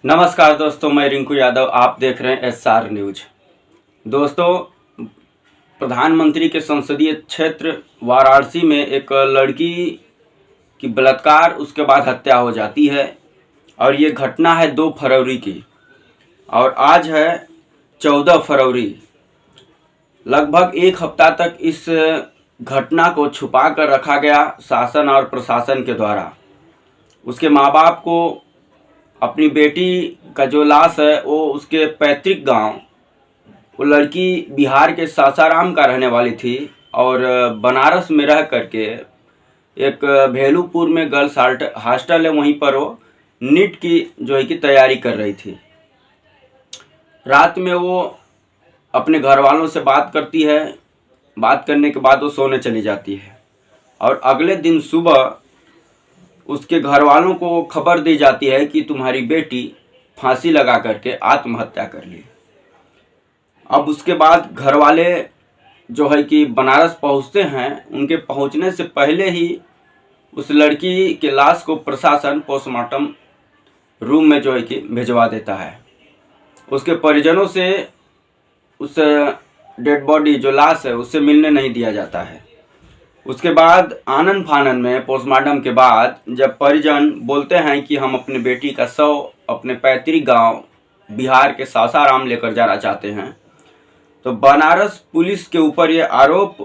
नमस्कार दोस्तों, मैं रिंकू यादव। आप देख रहे हैं एसआर न्यूज। दोस्तों, प्रधानमंत्री के संसदीय क्षेत्र वाराणसी में एक लड़की की बलात्कार उसके बाद हत्या हो जाती है और ये घटना है 2 फरवरी की और आज है 14 फरवरी। लगभग एक हफ्ता तक इस घटना को छुपा कर रखा गया शासन और प्रशासन के द्वारा। उसके माँ बाप को अपनी बेटी का जो लाश है वो उसके पैतृक गांव, वो लड़की बिहार के सासाराम का रहने वाली थी और बनारस में रह करके एक भेलूपुर में गर्ल्स हॉस्टल है, वहीं पर वो नीट की जो है कि तैयारी कर रही थी। रात में वो अपने घर वालों से बात करती है। बात करने के बाद वो सोने चली जाती है और अगले दिन सुबह उसके घर वालों को खबर दी जाती है कि तुम्हारी बेटी फांसी लगा करके आत्महत्या कर ली। अब उसके बाद घर वाले जो है कि बनारस पहुंचते हैं। उनके पहुंचने से पहले ही उस लड़की के लाश को प्रशासन पोस्टमार्टम रूम में जो है कि भिजवा देता है। उसके परिजनों से उस डेड बॉडी जो लाश है उससे मिलने नहीं दिया जाता है। उसके बाद आनन फानन में पोस्टमार्टम के बाद जब परिजन बोलते हैं कि हम अपने बेटी का शव अपने पैतृक गांव बिहार के सासाराम लेकर जाना चाहते हैं, तो बनारस पुलिस के ऊपर ये आरोप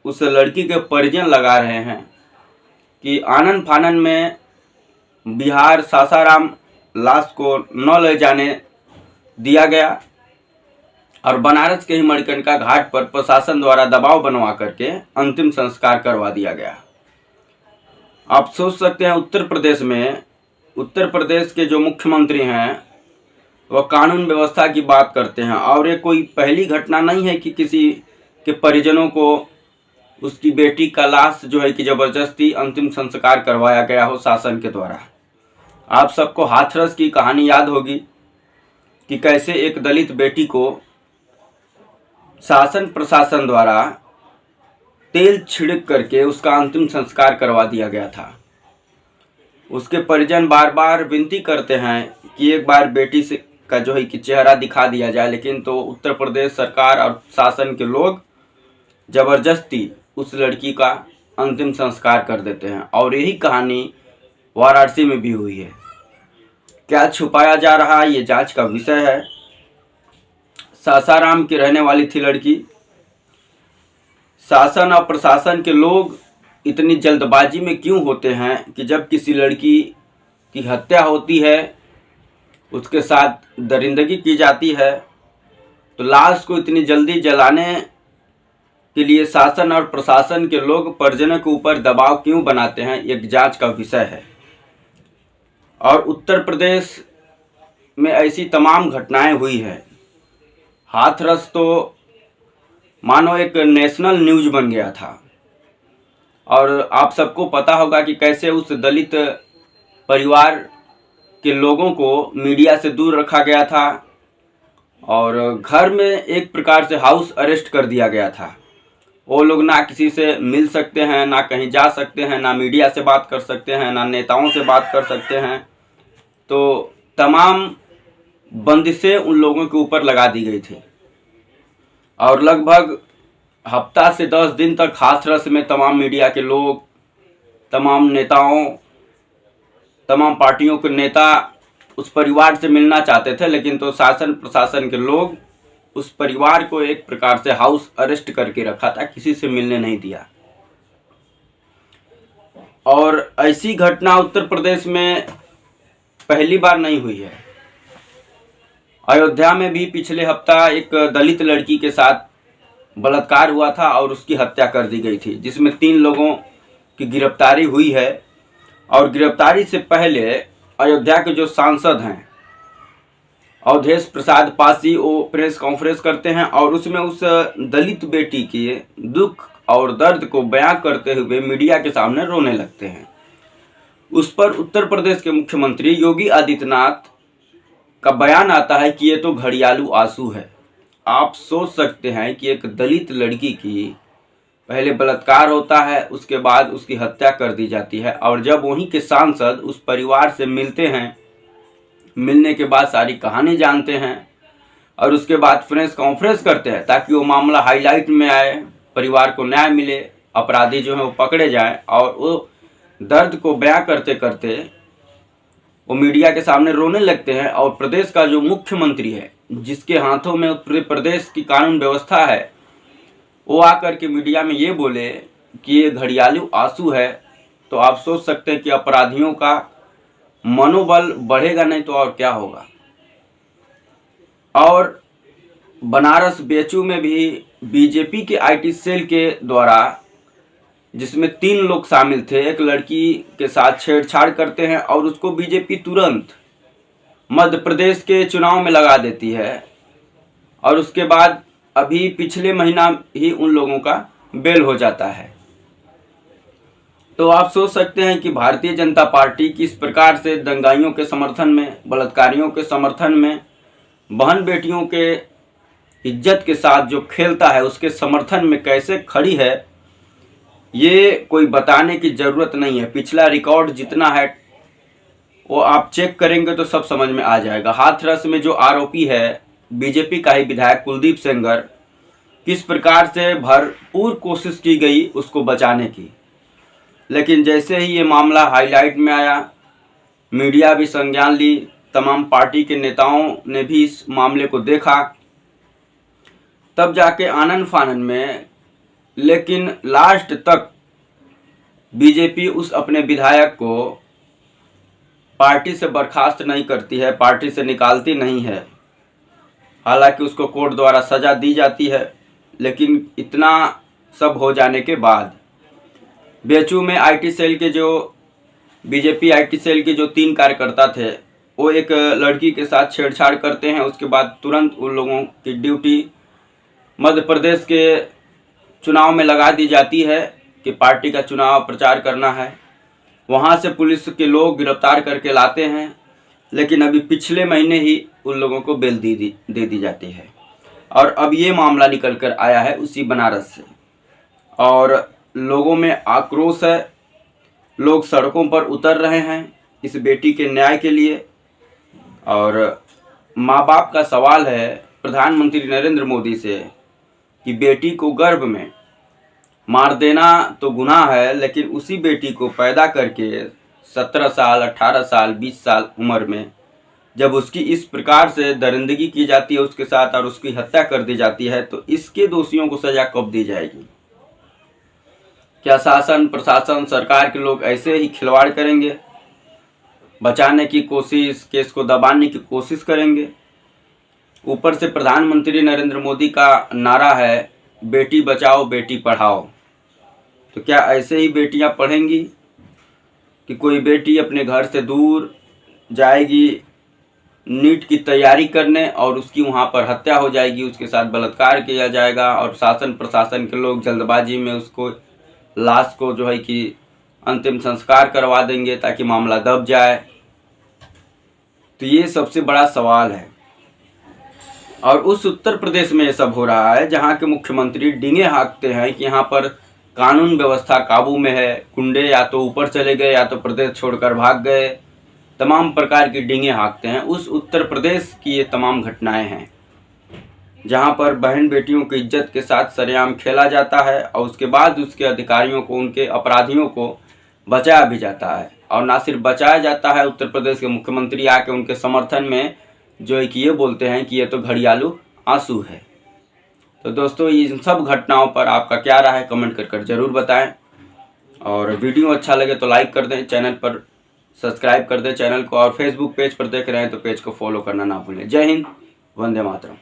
उस लड़की के परिजन लगा रहे हैं कि आनन फानन में बिहार सासाराम लाश को न ले जाने दिया गया और बनारस के ही मणिकर्णिका घाट पर प्रशासन द्वारा दबाव बनवा करके अंतिम संस्कार करवा दिया गया। आप सोच सकते हैं, उत्तर प्रदेश के जो मुख्यमंत्री हैं वह कानून व्यवस्था की बात करते हैं और ये कोई पहली घटना नहीं है कि किसी के परिजनों को उसकी बेटी का लाश जो है कि ज़बरदस्ती अंतिम संस्कार करवाया गया हो शासन के द्वारा। आप सबको हाथरस की कहानी याद होगी कि कैसे एक दलित बेटी को शासन प्रशासन द्वारा तेल छिड़क करके उसका अंतिम संस्कार करवा दिया गया था। उसके परिजन बार बार विनती करते हैं कि एक बार बेटी से का जो है कि चेहरा दिखा दिया जाए, लेकिन तो उत्तर प्रदेश सरकार और शासन के लोग ज़बरदस्ती उस लड़की का अंतिम संस्कार कर देते हैं और यही कहानी वाराणसी में भी हुई है। क्या छुपाया जा रहा है, ये जांच का विषय है। सासाराम की रहने वाली थी लड़की। शासन और प्रशासन के लोग इतनी जल्दबाजी में क्यों होते हैं कि जब किसी लड़की की हत्या होती है, उसके साथ दरिंदगी की जाती है, तो लाश को इतनी जल्दी जलाने के लिए शासन और प्रशासन के लोग परिजनों के ऊपर दबाव क्यों बनाते हैं, एक जांच का विषय है। और उत्तर प्रदेश में ऐसी तमाम घटनाएं हुई हैं। हाथरस तो मानो एक नेशनल न्यूज बन गया था और आप सबको पता होगा कि कैसे उस दलित परिवार के लोगों को मीडिया से दूर रखा गया था और घर में एक प्रकार से हाउस अरेस्ट कर दिया गया था। वो लोग ना किसी से मिल सकते हैं, ना कहीं जा सकते हैं, ना मीडिया से बात कर सकते हैं, ना नेताओं से बात कर सकते हैं। तो तमाम बंदिशें उन लोगों के ऊपर लगा दी गई थी और लगभग हफ्ता से 10 दिन तक हाथरस में तमाम मीडिया के लोग, तमाम नेताओं, तमाम पार्टियों के नेता उस परिवार से मिलना चाहते थे, लेकिन तो शासन प्रशासन के लोग उस परिवार को एक प्रकार से हाउस अरेस्ट करके रखा था, किसी से मिलने नहीं दिया। और ऐसी घटना उत्तर प्रदेश में पहली बार नहीं हुई है। अयोध्या में भी पिछले हफ्ता एक दलित लड़की के साथ बलात्कार हुआ था और उसकी हत्या कर दी गई थी, जिसमें 3 लोगों की गिरफ्तारी हुई है। और गिरफ्तारी से पहले अयोध्या के जो सांसद हैं अवधेश प्रसाद पासी, वो प्रेस कॉन्फ्रेंस करते हैं और उसमें उस दलित बेटी के दुख और दर्द को बयां करते हुए मीडिया के सामने रोने लगते हैं। उस पर उत्तर प्रदेश के मुख्यमंत्री योगी आदित्यनाथ का बयान आता है कि ये तो घड़ियालू आंसू है। आप सोच सकते हैं कि एक दलित लड़की की पहले बलात्कार होता है, उसके बाद उसकी हत्या कर दी जाती है और जब वहीं के सांसद उस परिवार से मिलते हैं मिलने के बाद सारी कहानी जानते हैं और उसके बाद प्रेस कॉन्फ्रेंस करते हैं ताकि वो मामला हाईलाइट में आए, परिवार को न्याय मिले, अपराधी जो है वो पकड़े जाएं। और वो दर्द को बयां करते करते वो मीडिया के सामने रोने लगते हैं और प्रदेश का जो मुख्यमंत्री है, जिसके हाथों में पूरे प्रदेश की कानून व्यवस्था है, वो आकर के मीडिया में ये बोले कि ये घड़ियालू आंसू है। तो आप सोच सकते हैं कि अपराधियों का मनोबल बढ़ेगा नहीं तो और क्या होगा। और बनारस बेचू में भी बीजेपी के आईटी सेल के द्वारा, जिसमें 3 लोग शामिल थे, एक लड़की के साथ छेड़छाड़ करते हैं और उसको बीजेपी तुरंत मध्य प्रदेश के चुनाव में लगा देती है। और उसके बाद अभी पिछले महीना ही उन लोगों का बेल हो जाता है। तो आप सोच सकते हैं कि भारतीय जनता पार्टी किस प्रकार से दंगाइयों के समर्थन में, बलात्कारियों के समर्थन में, बहन बेटियों के इज्जत के साथ जो खेलता है उसके समर्थन में कैसे खड़ी है, ये कोई बताने की ज़रूरत नहीं है। पिछला रिकॉर्ड जितना है वो आप चेक करेंगे तो सब समझ में आ जाएगा। हाथरस में जो आरोपी है, बीजेपी का ही विधायक कुलदीप सेंगर, किस प्रकार से भरपूर कोशिश की गई उसको बचाने की, लेकिन जैसे ही ये मामला हाईलाइट में आया, मीडिया भी संज्ञान ली, तमाम पार्टी के नेताओं ने भी इस मामले को देखा, तब जाके आनन फानन में, लेकिन लास्ट तक बीजेपी उस अपने विधायक को पार्टी से बर्खास्त नहीं करती है, पार्टी से निकालती नहीं है। हालांकि उसको कोर्ट द्वारा सज़ा दी जाती है, लेकिन इतना सब हो जाने के बाद बेचू में आईटी सेल के जो बीजेपी आईटी सेल के जो 3 कार्यकर्ता थे, वो एक लड़की के साथ छेड़छाड़ करते हैं। उसके बाद तुरंत उन लोगों की ड्यूटी मध्य प्रदेश के चुनाव में लगा दी जाती है कि पार्टी का चुनाव प्रचार करना है। वहाँ से पुलिस के लोग गिरफ्तार करके लाते हैं, लेकिन अभी पिछले महीने ही उन लोगों को बेल दे दी जाती है। और अब ये मामला निकल कर आया है उसी बनारस से, और लोगों में आक्रोश है, लोग सड़कों पर उतर रहे हैं इस बेटी के न्याय के लिए। और माँ बाप का सवाल है प्रधानमंत्री नरेंद्र मोदी से कि बेटी को गर्भ में मार देना तो गुनाह है, लेकिन उसी बेटी को पैदा करके 17 साल, 18 साल, 20 साल उम्र में जब उसकी इस प्रकार से दरिंदगी की जाती है उसके साथ और उसकी हत्या कर दी जाती है, तो इसके दोषियों को सजा कब दी जाएगी? क्या शासन, प्रशासन, सरकार के लोग ऐसे ही खिलवाड़ करेंगे, बचाने की कोशिश, केस को दबाने की कोशिश करेंगे? ऊपर से प्रधानमंत्री नरेंद्र मोदी का नारा है बेटी बचाओ बेटी पढ़ाओ। तो क्या ऐसे ही बेटियां पढ़ेंगी कि कोई बेटी अपने घर से दूर जाएगी नीट की तैयारी करने और उसकी वहां पर हत्या हो जाएगी, उसके साथ बलात्कार किया जाएगा और शासन प्रशासन के लोग जल्दबाजी में उसको लाश को जो है कि अंतिम संस्कार करवा देंगे ताकि मामला दब जाए? तो ये सबसे बड़ा सवाल है। और उस उत्तर प्रदेश में ये सब हो रहा है जहाँ के मुख्यमंत्री डींगे हाँकते हैं कि यहाँ पर कानून व्यवस्था काबू में है, गुंडे या तो ऊपर चले गए या तो प्रदेश छोड़कर भाग गए, तमाम प्रकार की डींगे हाँकते हैं। उस उत्तर प्रदेश की ये तमाम घटनाएं हैं जहाँ पर बहन बेटियों की इज्जत के साथ सरेआम खेला जाता है और उसके बाद उसके अधिकारियों को, उनके अपराधियों को बचाया भी जाता है। और ना सिर्फ बचाया जाता है, उत्तर प्रदेश के मुख्यमंत्री आके उनके समर्थन में जो है कि ये बोलते हैं कि ये तो घड़ियालू आंसू है। तो दोस्तों, इन सब घटनाओं पर आपका क्या राय है कमेंट कर ज़रूर बताएं। और वीडियो अच्छा लगे तो लाइक कर दें, चैनल पर सब्सक्राइब कर दें चैनल को, और फेसबुक पेज पर देख रहे हैं तो पेज को फॉलो करना ना भूलें। जय हिंद, वंदे मातरम।